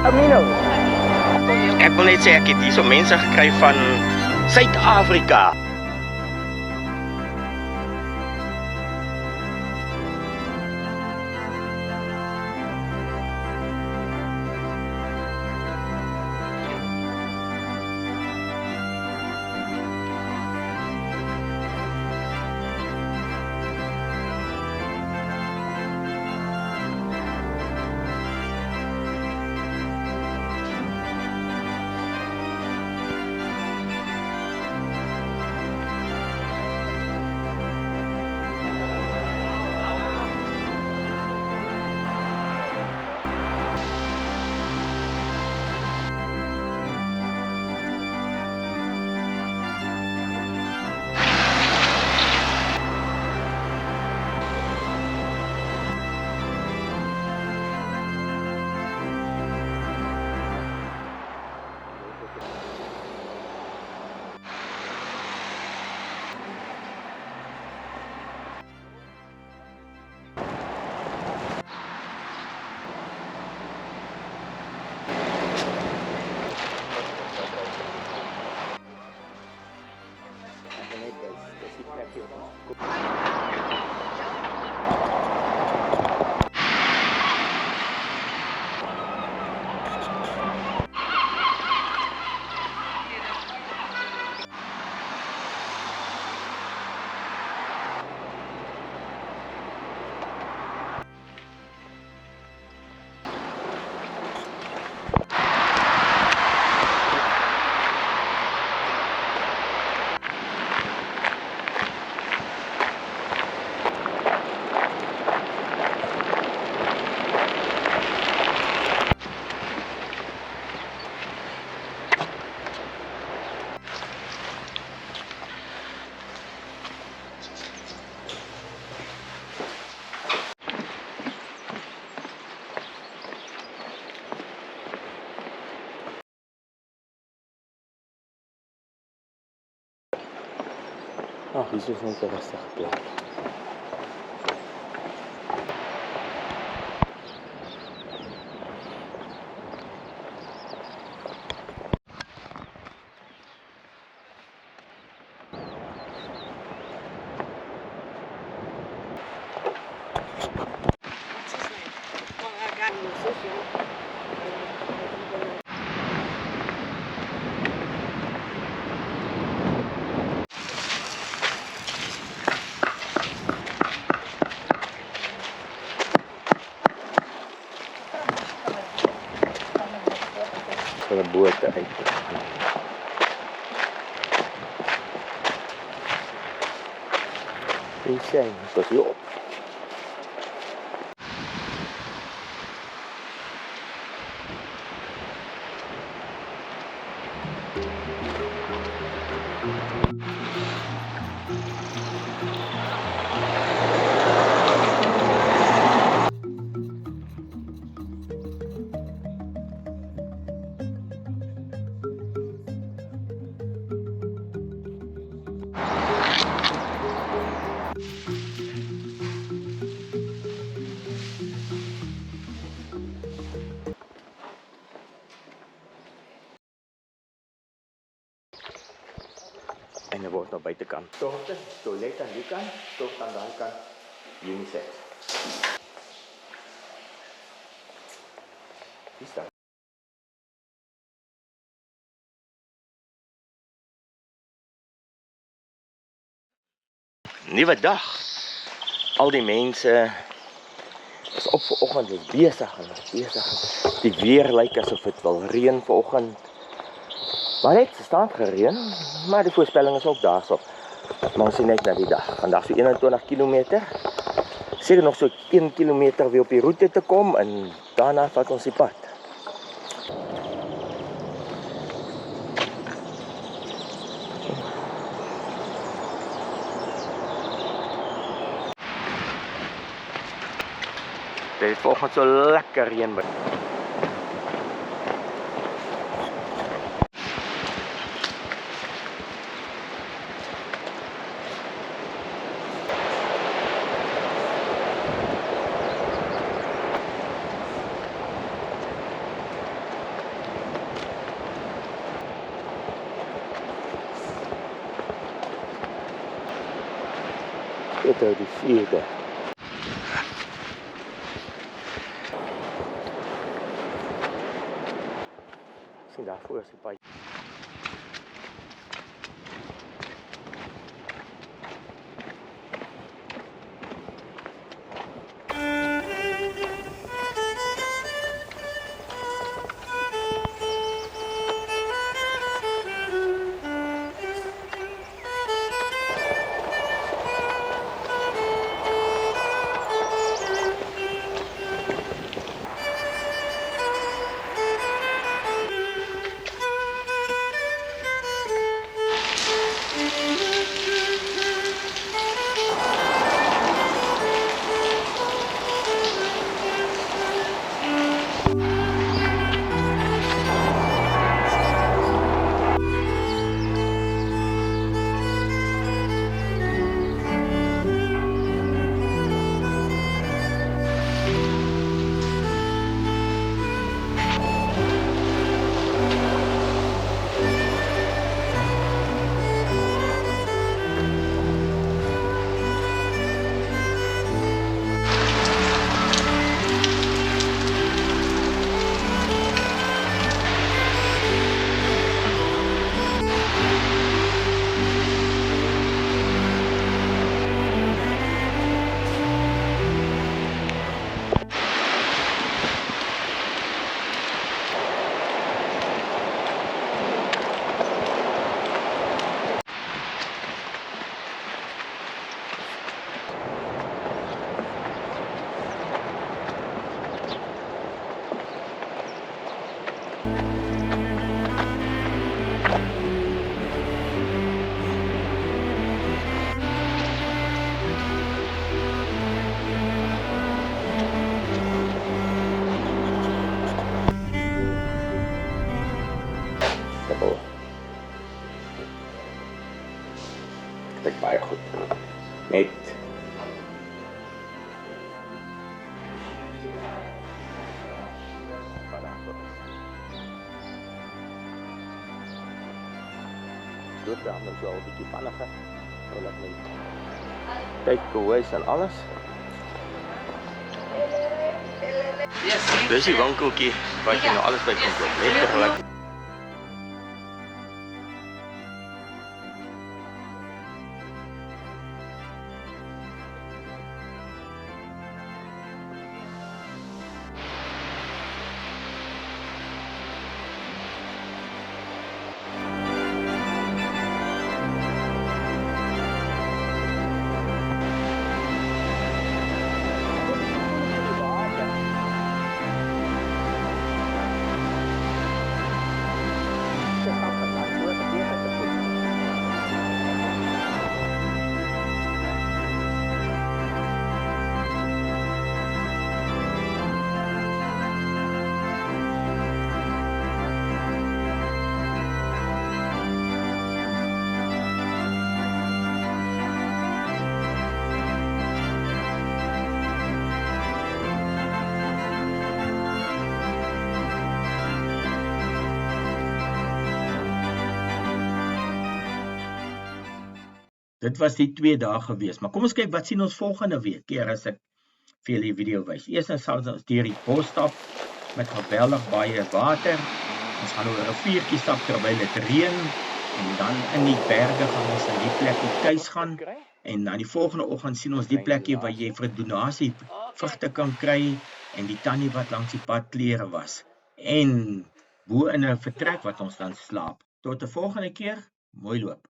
Amino. Ek wil net sê ek het hierso mense gekry van Suid-Afrika. Ag, hier is net 'n rustige plek. Van 'n boot uit. Jy sê, dis hier op. En dan word nou buitekant. Toilet, toilet aan die kant, tot aan daai kant unisex. Dis daar. Nuwe dag. Al die mense is op vanoggend is besig en is besig. Die weer lyk asof dit wil reën vanoggend. Maar net staan gereën, maar die voorspelling is ook daarso. Maar ons sien net na die dag. Vandag so 21 km. Seker nog so 1 km weer op die roete te kom en daarna vat ons die pad. Dit is vanoggend so lekker reën. Dit is die 4de. Sien daarvoor is die pad. Kyk baie goed. Net. Doe het dan zo een beetje panniger. Kijk hoe is en alles. Dis die winkeltjie waar jy nou alles by kan koop. Net tegelijk. Dit was die 2 dae gewees, maar kom ons kyk wat sien ons volgende week, keer as ek vir julle die video wys. Eers sal ons deur die bos stap met geweldig baie water. Ons gaan oor 'n riviertjie stap terwyl dit reën en dan in die berge gaan ons na die plekkie tuis gaan en dan die volgende oggend sien ons die plekkie waar jy vir donasie vrugte kan kry en die tannie wat langs die pad klere was en bo in 'n vertrek wat ons dan slaap. Tot 'n volgende keer, mooi loop.